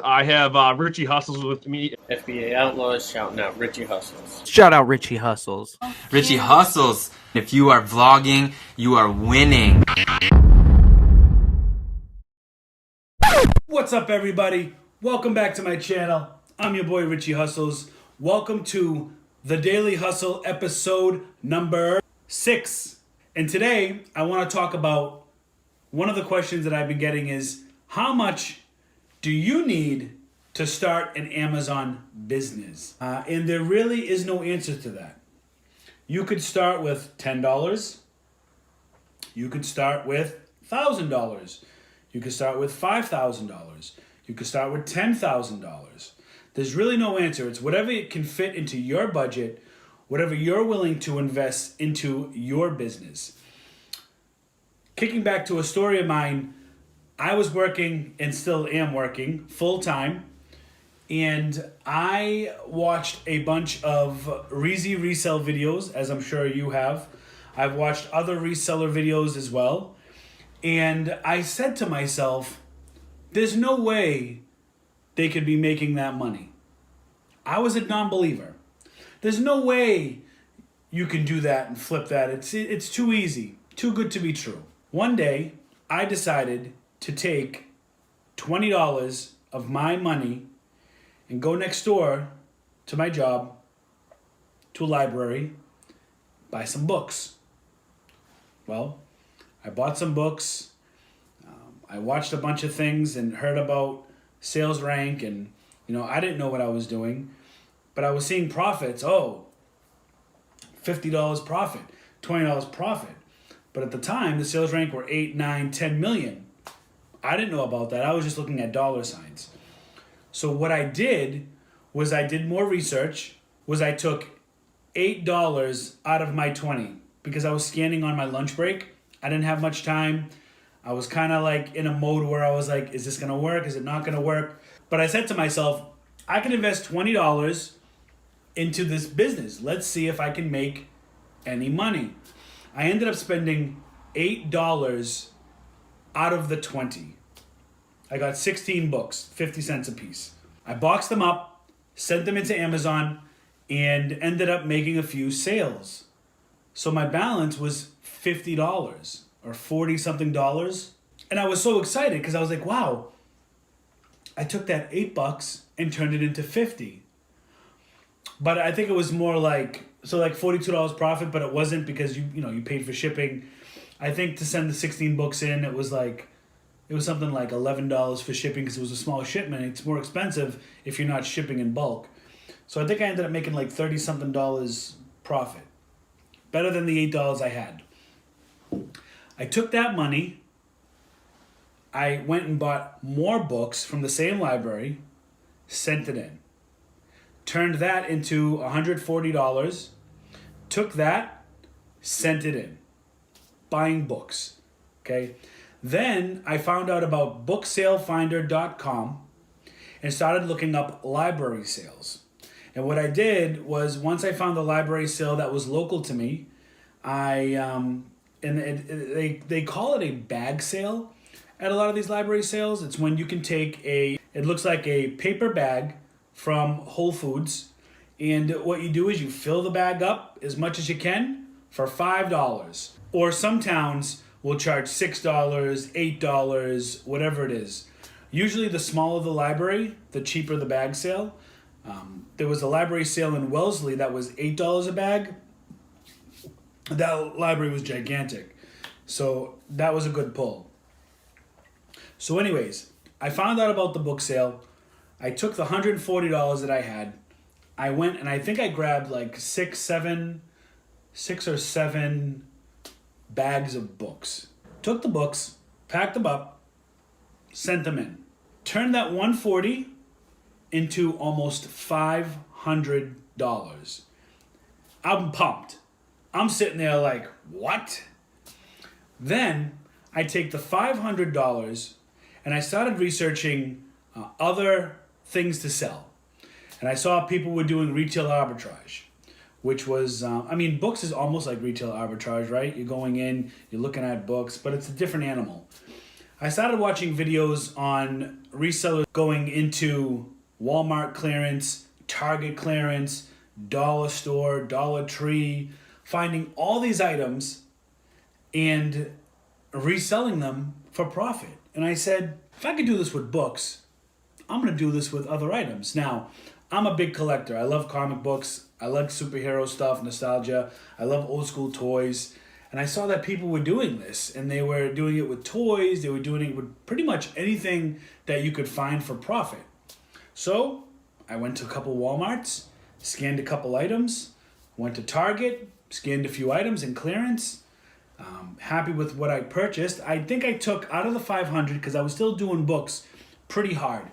I have Richie Hustles with me. FBA Outlaws shouting out Richie Hustles. Shout out Richie Hustles. Richie Hustles. If you are vlogging, you are winning. What's up, everybody? Welcome back to my channel. I'm your boy Richie Hustles. Welcome to the Daily Hustle episode number 6. And today I want to talk about one of the questions that I've been getting is, how much do you need to start an Amazon business? And there really is no answer to that. You could start with $10. You could start with $1,000. You could start with $5,000. You could start with $10,000. There's really no answer. It's whatever it can fit into your budget, whatever you're willing to invest into your business. Kicking back to a story of mine, I was working and still am working full time, and I watched a bunch of Reezy resell videos, as I'm sure you have. I've watched other reseller videos as well. And I said to myself, there's no way they could be making that money. I was a non-believer. There's no way you can do that and flip that. It's too easy, too good to be true. One day, I decided to take $20 of my money and go next door to my job, to a library, buy some books. Well, I bought some books. I watched a bunch of things and heard about sales rank, and I didn't know what I was doing, but I was seeing profits. Oh, $50 profit, $20 profit. But at the time, the sales rank were 8, 9, 10 million. I didn't know about that. I was just looking at dollar signs. So what I did was I did more research, I took $8 out of my 20 because I was scanning on my lunch break. I didn't have much time. I was kind of like in a mode where I was like, is this going to work? Is it not going to work? But I said to myself, I can invest $20 into this business. Let's see if I can make any money. I ended up spending $8 out of the 20. I got 16 books, 50 cents a piece. I boxed them up, sent them into Amazon, and ended up making a few sales. So my balance was $50 or 40 something dollars. And I was so excited because I was like, wow, I took that $8 and turned it into 50. But I think it was more like $42 profit, but it wasn't because you paid for shipping. I think to send the 16 books in, it was something like $11 for shipping because it was a small shipment. It's more expensive if you're not shipping in bulk. So I think I ended up making like 30 something dollars profit. Better than the $8 I had. I took that money, I went and bought more books from the same library, sent it in. Turned that into $140, took that, sent it in. Buying books, okay? Then I found out about booksalefinder.com and started looking up library sales. And what I did was, once I found the library sale that was local to me, they call it a bag sale at a lot of these library sales. It's when you can take it looks like a paper bag from Whole Foods, and what you do is you fill the bag up as much as you can for $5. Or some towns will charge $6, $8, whatever it is. Usually the smaller the library, the cheaper the bag sale. There was a library sale in Wellesley that was $8 a bag. That library was gigantic. So that was a good pull. So anyways, I found out about the book sale. I took the $140 that I had. I went and I think I grabbed like 6 or 7 bags of books. Took the books, packed them up, sent them in. Turned that $140 into almost $500. I'm pumped. I'm sitting there like, what? Then I take the $500 and I started researching other things to sell. And I saw people were doing retail arbitrage. which was, books is almost like retail arbitrage, right? You're going in, you're looking at books, but it's a different animal. I started watching videos on resellers going into Walmart clearance, Target clearance, dollar store, Dollar Tree, finding all these items and reselling them for profit. And I said, if I could do this with books, I'm going to do this with other items. Now, I'm a big collector. I love comic books. I like superhero stuff, nostalgia. I love old school toys. And I saw that people were doing this, and they were doing it with toys. They were doing it with pretty much anything that you could find for profit. So I went to a couple Walmarts, scanned a couple items, went to Target, scanned a few items in clearance. Happy with what I purchased. I think I took out of the 500, because I was still doing books pretty hard.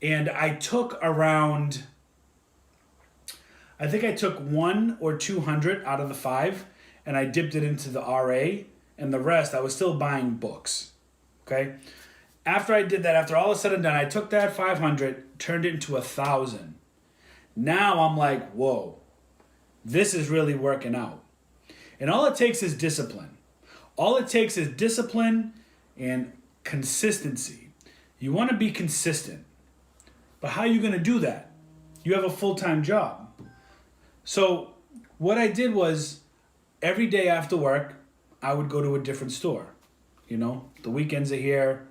And I took around, I think I took 100 or 200 out of the 5, and I dipped it into the RA, and the rest I was still buying books. Okay? After I did that, after all is said and done, I took that 500, turned it into 1,000. Now I'm like, whoa, this is really working out. And all it takes is discipline. All it takes is discipline and consistency. You want to be consistent. But how are you going to do that? You have a full-time job. So what I did was, every day after work, I would go to a different store. You know, the weekends are here.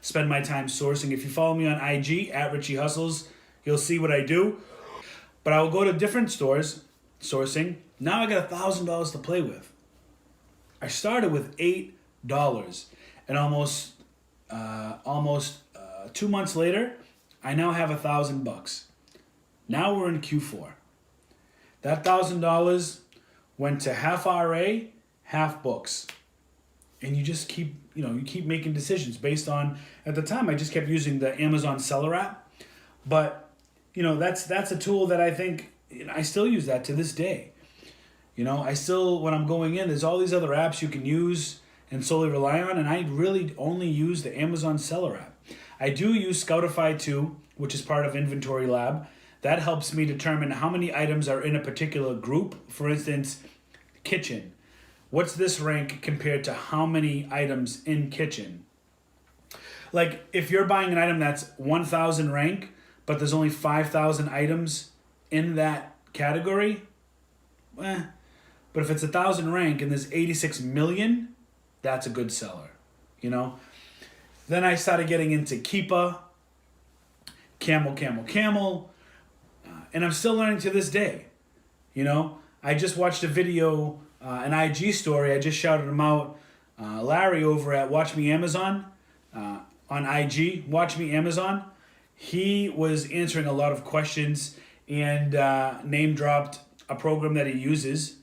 Spend my time sourcing. If you follow me on IG, at Richie Hustles, you'll see what I do. But I will go to different stores, sourcing. Now I got $1,000 to play with. I started with $8, and almost 2 months later, I now have $1,000. Now we're in Q4. That $1,000 went to half RA, half books. And you just keep, you keep making decisions based on, at the time I just kept using the Amazon seller app. But, that's a tool that I think, I still use that to this day. I still, when I'm going in, there's all these other apps you can use and solely rely on, and I really only use the Amazon seller app. I do use Scoutify too, which is part of Inventory Lab. That helps me determine how many items are in a particular group. For instance, kitchen. What's this rank compared to how many items in kitchen? Like, if you're buying an item that's 1,000 rank, but there's only 5,000 items in that category, but if it's 1,000 rank and there's 86 million, that's a good seller, Then I started getting into Keepa, Camel, and I'm still learning to this day. I just watched a video, an IG story. I just shouted him out. Larry over at Watch Me Amazon, on IG, Watch Me Amazon. He was answering a lot of questions and name dropped a program that he uses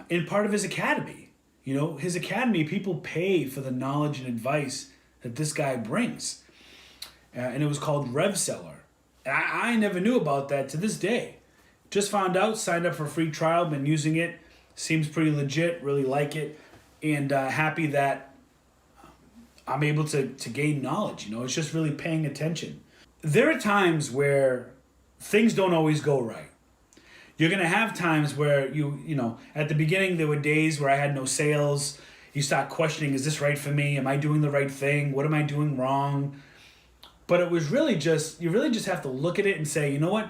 in part of his academy. His academy, people pay for the knowledge and advice that this guy brings. And it was called RevSeller. I never knew about that to this day. Just found out, signed up for a free trial, been using it. Seems pretty legit, really like it. And happy that I'm able to gain knowledge. It's just really paying attention. There are times where things don't always go right. You're going to have times where at the beginning there were days where I had no sales. You start questioning, is this right for me? Am I doing the right thing? What am I doing wrong? But it was really just, you really just have to look at it and say, you know what?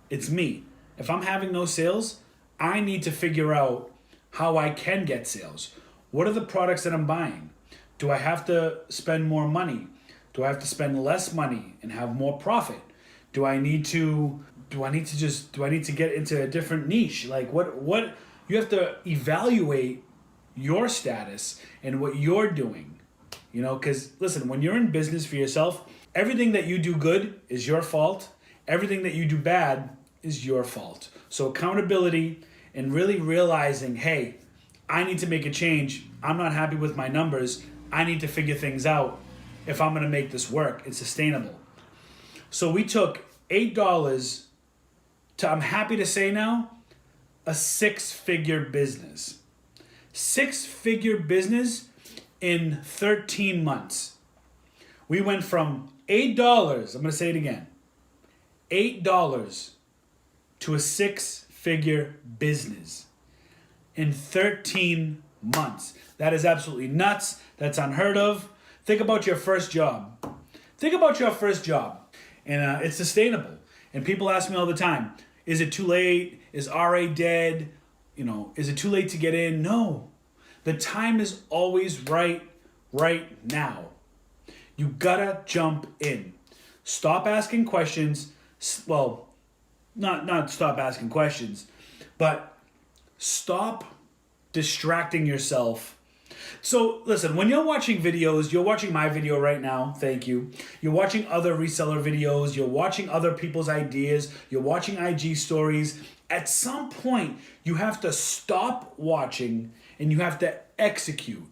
It's me. If I'm having no sales, I need to figure out how I can get sales. What are the products that I'm buying? Do I have to spend more money? Do I have to spend less money and have more profit? Do I need to get into a different niche? Like what you have to evaluate your status and what you're doing. Because listen, when you're in business for yourself, everything that you do good is your fault. Everything that you do bad is your fault. So accountability and really realizing, hey, I need to make a change. I'm not happy with my numbers. I need to figure things out if I'm going to make this work. It's sustainable. So we took $8 to, I'm happy to say now, a 6-figure business. 6-figure business in 13 months. We went from $8, I'm going to say it again, $8 to a 6 six-figure business in 13 months. That is absolutely nuts. That's unheard of. Think about your first job. Think about your first job. And it's sustainable. And people ask me all the time, is it too late? Is RA dead? You know, is it too late to get in? No. The time is always right now. You gotta jump in. Stop asking questions. Well, not stop asking questions, but stop distracting yourself. So listen, when you're watching videos, you're watching my video right now, thank you. You're watching other reseller videos, you're watching other people's ideas, you're watching IG stories. At some point, you have to stop watching and you have to execute.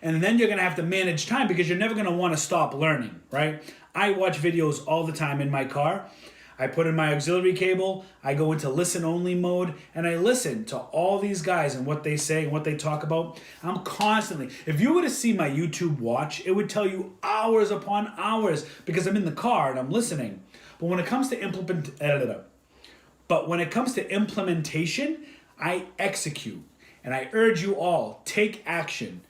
And then you're gonna have to manage time because you're never gonna wanna stop learning, right? I watch videos all the time in my car. I put in my auxiliary cable, I go into listen only mode, and I listen to all these guys and what they say and what they talk about. I'm constantly, if you were to see my YouTube watch, it would tell you hours upon hours because I'm in the car and I'm listening. But when it comes to implementation, I execute. And I urge you all, take action,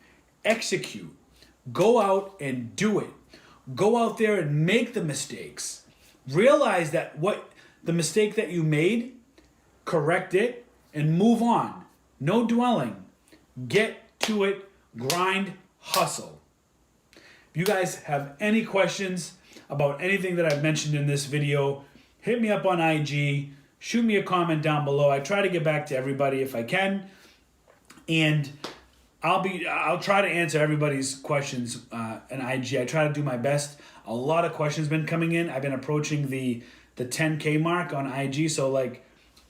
execute, go out and do it. Go out there and make the mistakes. Realize that what the mistake that you made, correct it, and move on. No dwelling. Get to it, grind, hustle. If you guys have any questions about anything that I've mentioned in this video, hit me up on IG, shoot me a comment down below. I try to get back to everybody if I can, and I'll try to answer everybody's questions in IG. I try to do my best. A lot of questions been coming in. I've been approaching the 10K mark on IG, so like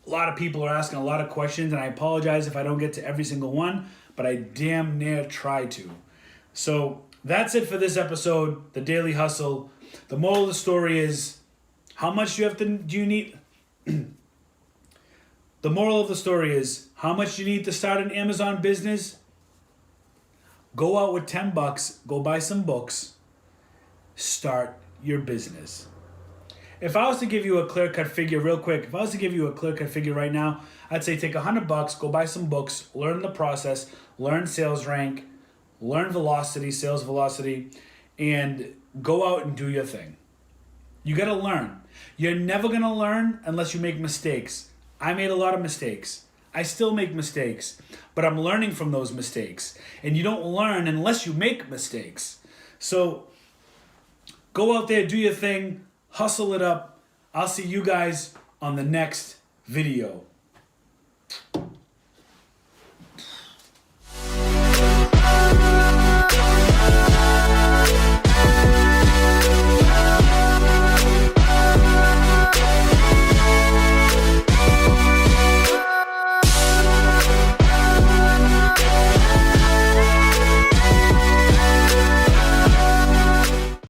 a lot of people are asking a lot of questions, and I apologize if I don't get to every single one, but I damn near try to. So that's it for this episode, The Daily Hustle. The moral of the story is, how much do you need? The moral of the story is, how much do you need to start an Amazon business? Go out with 10 bucks, go buy some books, start your business. If I was to give you a clear-cut figure real quick, if I was to give you a clear-cut figure right now, I'd say take 100 bucks, go buy some books, learn the process, learn sales rank, learn velocity, sales velocity, and go out and do your thing. You gotta learn. You're never gonna learn unless you make mistakes. I made a lot of mistakes. I still make mistakes, but I'm learning from those mistakes. And you don't learn unless you make mistakes. So go out there, do your thing, hustle it up. I'll see you guys on the next video.